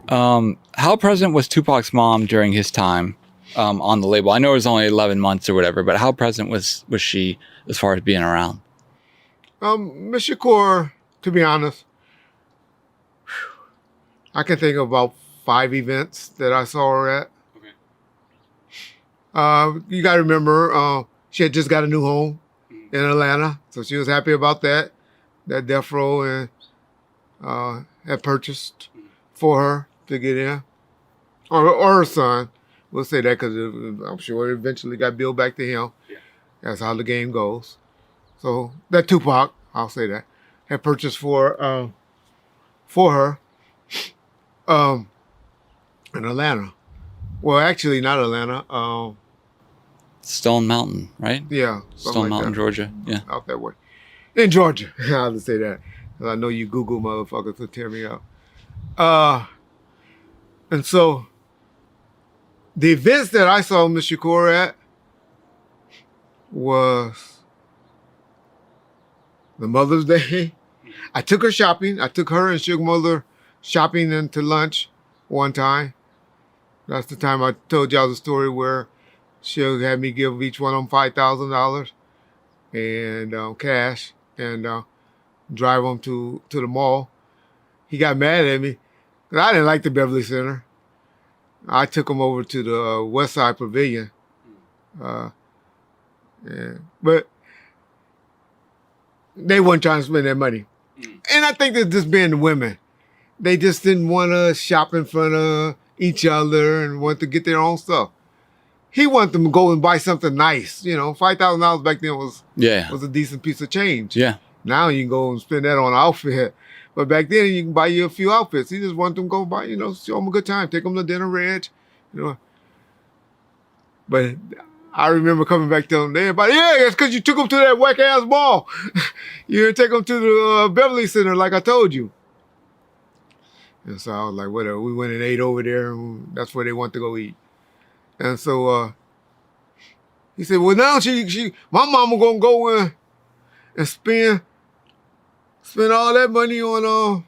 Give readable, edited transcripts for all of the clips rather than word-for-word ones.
How present was Tupac's mom during his time on the label? I know it was only 11 months or whatever, but how present was she as far as being around? Miss Shakur, to be honest, I can think of about 5 events that I saw her at. Okay. You got to remember, she had just got a new home in Atlanta, so she was happy about that. That Death Row and had purchased for her to get in, or her son. We'll say that because I'm sure it eventually got billed back to him. Yeah. That's how the game goes. So that Tupac, I'll say that, had purchased for her in Atlanta. Well, actually not Atlanta. Stone Mountain, right? Yeah. Stone like Mountain, that. Georgia. Yeah. Out that way. In Georgia. I'll just say that. I know you Google motherfuckers will tear me up. And so the events that I saw Miss Shakur at was the Mother's Day. I took her shopping. I took her and Sugar Mother shopping and to lunch one time. That's the time I told y'all the story where Sugar had me give each one of them $5,000 and cash and drive them to the mall. He got mad at me because I didn't like the Beverly Center. I took him over to the West Side Pavilion. But they weren't trying to spend their money. And I think that just being the women, they just didn't want to shop in front of each other and want to get their own stuff. He wanted them to go and buy something nice. You know, $5,000 back then was a decent piece of change. Yeah. Now you can go and spend that on an outfit. But back then you can buy you a few outfits. He just wanted them to go buy, show them a good time. Take them to dinner, Reg. But I remember coming back to them there, but yeah, it's because you took them to that whack-ass mall. You didn't take them to the Beverly Center like I told you. And so I was like, whatever. We went and ate over there, and that's where they want to go eat. And so he said, well, now my mama gonna go in and spend all that money on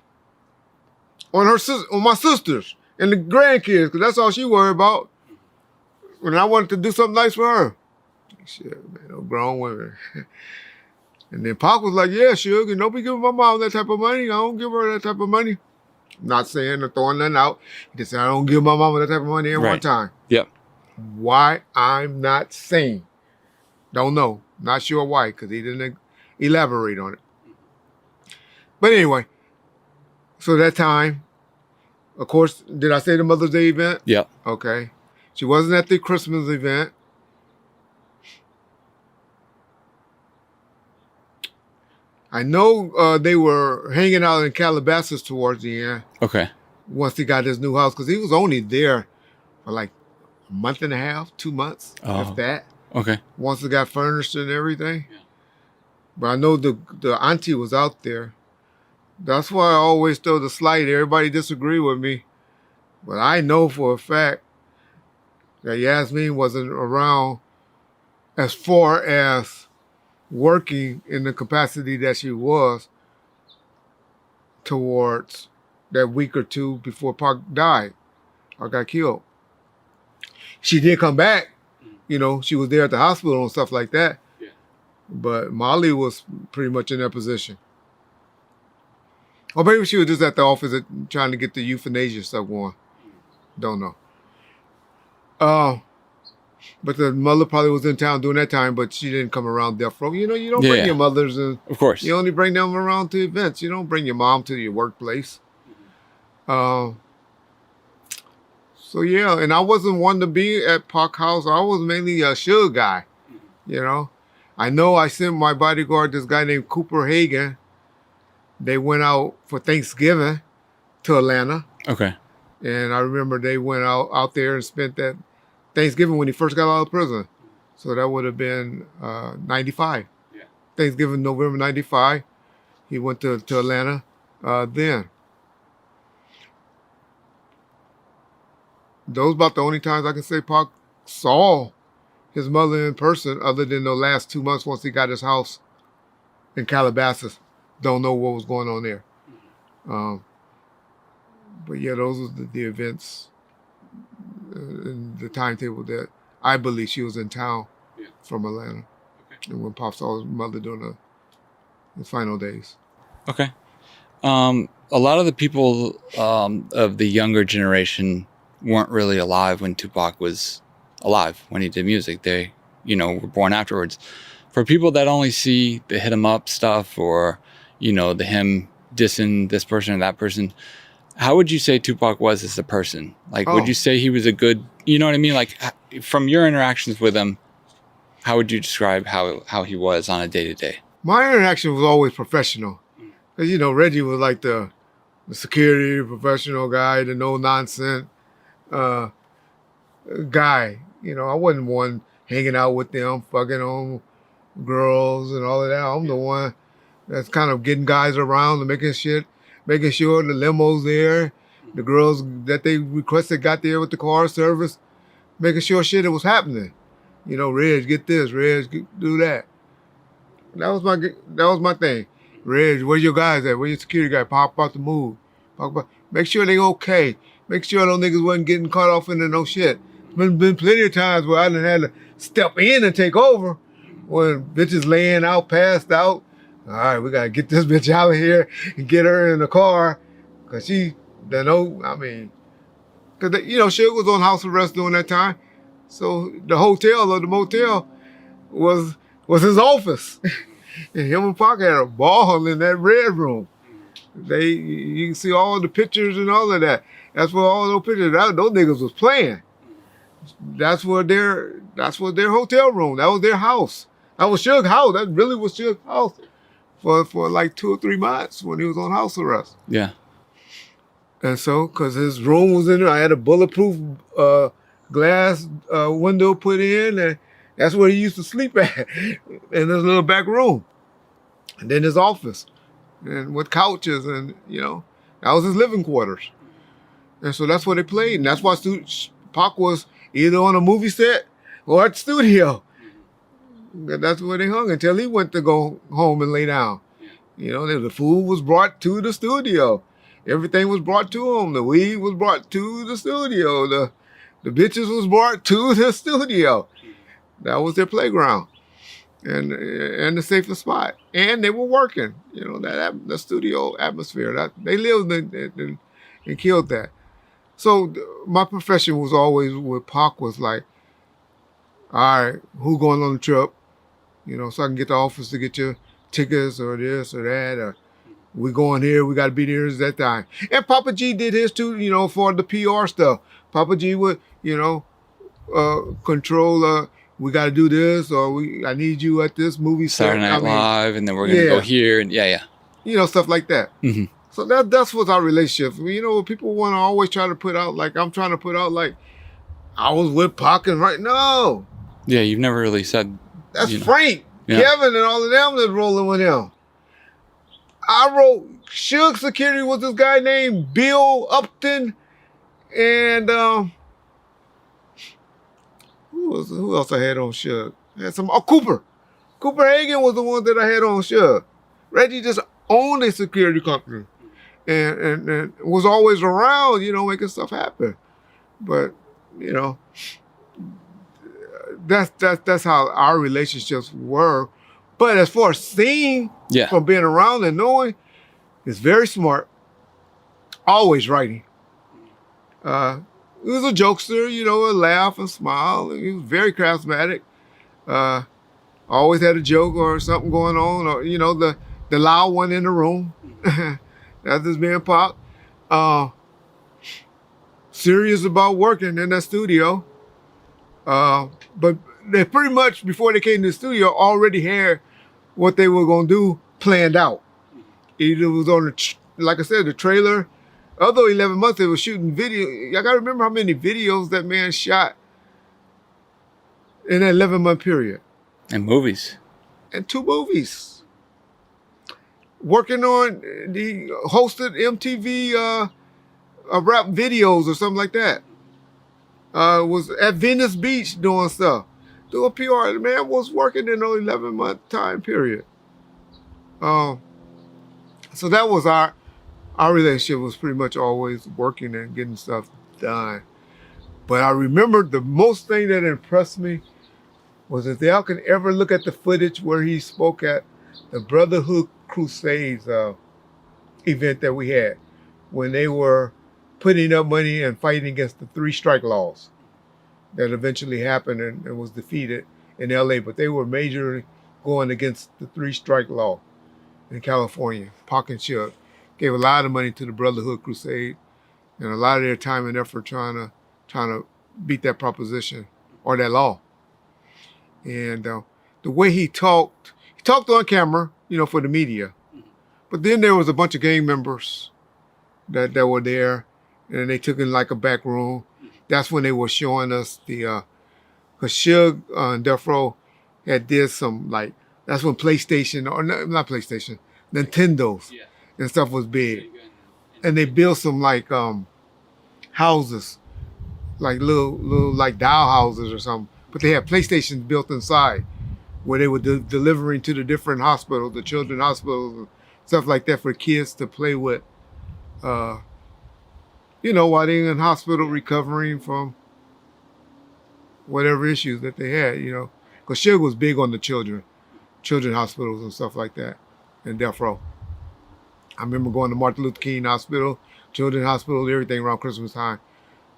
my sisters and the grandkids, because that's all she worried about. And I wanted to do something nice for her. Shit, man, no grown women. And then Pac was like, yeah, Suge, don't be giving my mom that type of money. I don't give her that type of money. Not saying or throwing nothing out. He just said, I don't give my mama that type of money at one time. Yep. Why? I'm not saying. Don't know. Not sure why, because he didn't elaborate on it. But anyway, so that time, of course, did I say the Mother's Day event? Yep. Okay. She wasn't at the Christmas event. I know they were hanging out in Calabasas towards the end. Okay. Once he got his new house, because he was only there for like a month and a half, 2 months, if that. Okay. Once it got furnished and everything. Yeah. But I know the auntie was out there. That's why I always throw the slight. Everybody disagree with me. But I know for a fact that Yasmin wasn't around as far as working in the capacity that she was towards that week or two before Pac died or got killed. She did come back. She was there at the hospital and stuff like that. Yeah. But Molly was pretty much in that position. Or maybe she was just at the office trying to get the euthanasia stuff going. Don't know. But the mother probably was in town during that time, but she didn't come around death row. You don't bring your mothers in. Of course. You only bring them around to events. You don't bring your mom to your workplace. So yeah, and I wasn't one to be at Pac house. I was mainly a Suge guy. I know I sent my bodyguard, this guy named Cooper Hagan. They went out for Thanksgiving to Atlanta. Okay. And I remember they went out there and spent that Thanksgiving when he first got out of prison. So that would have been 95. Yeah. Thanksgiving, November 95. He went to Atlanta then. Those about the only times I can say Pac saw his mother in person, other than the last 2 months once he got his house in Calabasas. Don't know what was going on there. But yeah, those were the events and the timetable that I believe she was in town from Atlanta. Okay. And when Pop saw his mother during the final days. Okay. A lot of the people of the younger generation weren't really alive when Tupac was alive, when he did music. They, were born afterwards. For people that only see the hit 'em up stuff or, the him dissing this person or that person, how would you say Tupac was as a person? Like, would you say he was a good, you know what I mean? Like, from your interactions with him, how would you describe how he was on a day-to-day? My interaction was always professional. Because, Reggie was like the security professional guy, the no-nonsense guy. I wasn't one hanging out with them, fucking on girls and all of that. I'm the one that's kind of getting guys around and making sure the limo's there, the girls that they requested got there with the car service, making sure shit was happening. Reg, get this, Reg, do that. That was my thing. Reg, where your guys at? Where your security guy? Pop out the move. Make sure they okay. Make sure those niggas wasn't getting caught off into no shit. Been plenty of times where I done had to step in and take over when bitches laying out, passed out. All right, we gotta get this bitch out of here and get her in the car, cause she, cause Suge was on house arrest during that time, so the hotel or the motel was his office, and him and Pac had a ball in that red room. You can see all the pictures and all of that. That's where all those pictures. Those niggas was playing. That's their hotel room. That was their house. That was Suge's house. That really was Suge's house for like 2 or 3 months when he was on house arrest. Yeah. And so, because his room was in there, I had a bulletproof glass window put in, and that's where he used to sleep at, in this little back room. And then his office, and with couches, and that was his living quarters. And so that's where they played, and that's why Pac was either on a movie set or at the studio. That's where they hung until he went to go home and lay down. The food was brought to the studio. Everything was brought to him. The weed was brought to the studio. The bitches was brought to the studio. That was their playground and the safest spot. And they were working. The studio atmosphere. That they lived and killed that. So my profession was always with Pac was like, all right, who going on the trip? So I can get the office to get your tickets or this or that, or we going here, we got to be there at that time. And Papa G did his too, for the PR stuff. Papa G would, control, we got to do this, or I need you at this movie Saturday Night Live, and then we're going to go here, and yeah. Stuff like that. Mm-hmm. So that's what's our relationship. People want to always try to put out, like, I'm trying to put out, like, I was with Pac and right now. Yeah, you've never really said. That's Frank, Kevin, and all of them that's rolling with him. I wrote Suge Security was this guy named Bill Upton, and who else I had on Suge? I had Cooper. Cooper Hagen was the one that I had on Suge. Reggie just owned a security company, and was always around, making stuff happen. But that's how our relationships were. But as far as seeing from being around and knowing, he's very smart, always writing. He was a jokester, a laugh and smile. He was very charismatic. Always had a joke or something going on, or the loud one in the room. That's his man Pac. Serious about working in that studio. But they pretty much, before they came to the studio, already had what they were going to do planned out. Either it was on, like I said, the trailer. Although 11 months, they were shooting video. I got to remember how many videos that man shot in that 11-month period. And movies. And 2 movies. Working on, he hosted MTV rap videos or something like that. Was at Venice Beach doing stuff. Doing PR. The man was working in an 11-month time period. So that was our our relationship was pretty much always working and getting stuff done. But I remember the most thing that impressed me was if y'all can ever look at the footage where he spoke at the Brotherhood Crusades event that we had when they were putting up money and fighting against the 3 strike laws that eventually happened and was defeated in LA. But they were majorly going against the 3 strike law in California. Pac and Suge gave a lot of money to the Brotherhood Crusade and a lot of their time and effort trying to beat that proposition or that law. And the way he talked on camera, for the media. But then there was a bunch of gang members that were there, and they took in like a back room. That's when they were showing us because Suge and Death Row had did some that's when PlayStation, or not PlayStation, Nintendos and stuff was big. And they built some houses, like little doll houses or something. But they had PlayStations built inside where they were delivering to the different hospitals, the children's hospitals, and stuff like that for kids to play with, while they're in hospital recovering from whatever issues that they had, Because Suge was big on the children's hospitals and stuff like that in Death Row. I remember going to Martin Luther King Hospital, Children's Hospital, everything around Christmas time,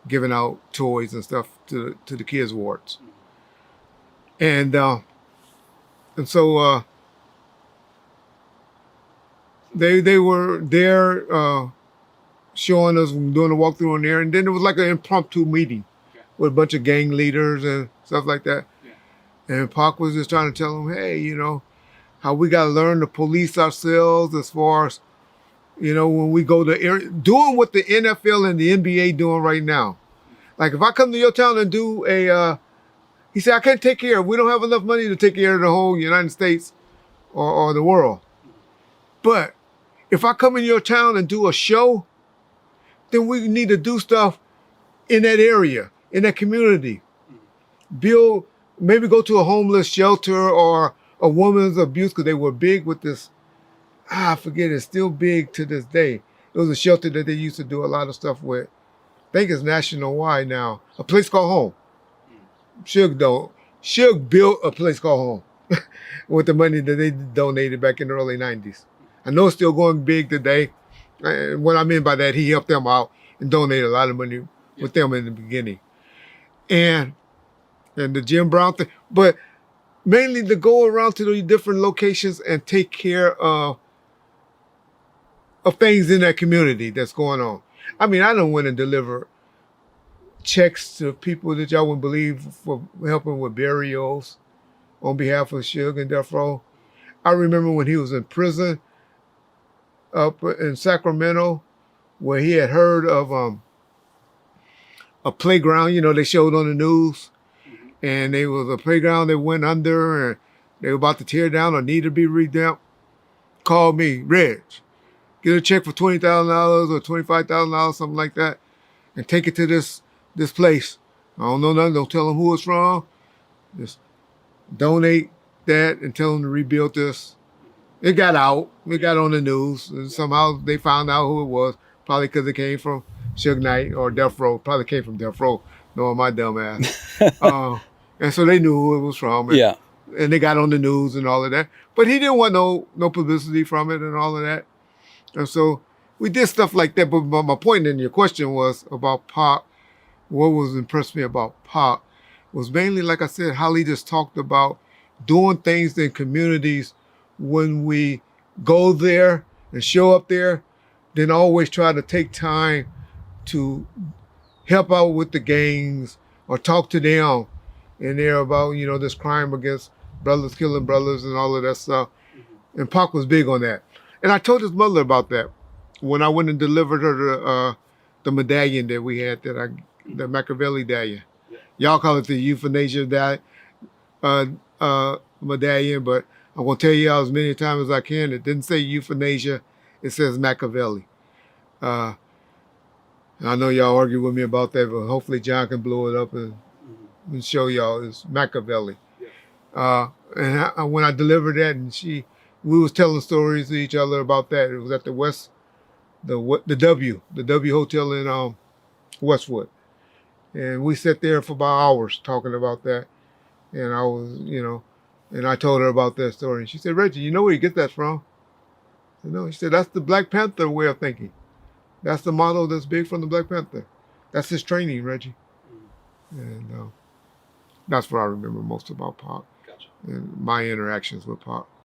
giving out toys and stuff to the kids' wards. And so they were there showing us, doing a walkthrough in there, and then it was like an impromptu meeting with a bunch of gang leaders and stuff like that. And Pac was just trying to tell them, hey, how we got to learn to police ourselves as far as, when we go to area, doing what the NFL and the NBA doing right now. Like if I come to your town and do he said, I can't take care. We don't have enough money to take care of the whole United States or the world. But if I come in your town and do a show, then we need to do stuff in that area, in that community. Maybe go to a homeless shelter or a woman's abuse, because they were big with this. I forget, it's still big to this day. It was a shelter that they used to do a lot of stuff with. I think it's nationwide now. A place called Home. Suge built a place called Home with the money that they donated back in the early 90s. I know it's still going big today. And what I mean by that, he helped them out and donated a lot of money with them in the beginning. And the Jim Brown thing. But mainly to go around to the different locations and take care of things in that community that's going on. I mean, I don't want to deliver checks to people that y'all wouldn't believe for helping with burials on behalf of Suge and Death Row. I remember when he was in prison up in Sacramento, where he had heard of a playground, they showed on the news, and there was a playground that went under and they were about to tear down or need to be revamped. Called me, Reg, get a check for $20,000 or $25,000, something like that, and take it to this place. I don't know nothing. Don't tell them who it's from. Just donate that and tell them to rebuild this. It got out. It got on the news. And somehow they found out who it was. Probably because it came from Suge Knight or Death Row. Probably came from Death Row, knowing my dumb ass. And so they knew who it was from. And they got on the news and all of that. But he didn't want no publicity from it and all of that. And so we did stuff like that. But my point in your question was about Pac. What was impressed me about Pac was mainly, like I said, how he just talked about doing things in communities when we go there and show up there, then always try to take time to help out with the gangs or talk to them and there about, this crime against brothers killing brothers and all of that stuff. And Pac was big on that. And I told his mother about that when I went and delivered her the medallion that we had, the Machiavelli medallion. Y'all call it the euthanasia medallion, but I'm going to tell y'all as many times as I can, it didn't say euthanasia, it says Machiavelli. I know y'all argue with me about that, but hopefully John can blow it up and show y'all it's Machiavelli. And when I delivered that, and we was telling stories to each other about that. It was at the the W Hotel in Westwood, and we sat there for about hours talking about that. And I was, and I told her about that story, and she said, "Reggie, you know where you get that from?" She said, "That's the Black Panther way of thinking. That's the model that's big from the Black Panther. That's his training, Reggie." And that's what I remember most about Pac Gotcha. and my interactions with Pac.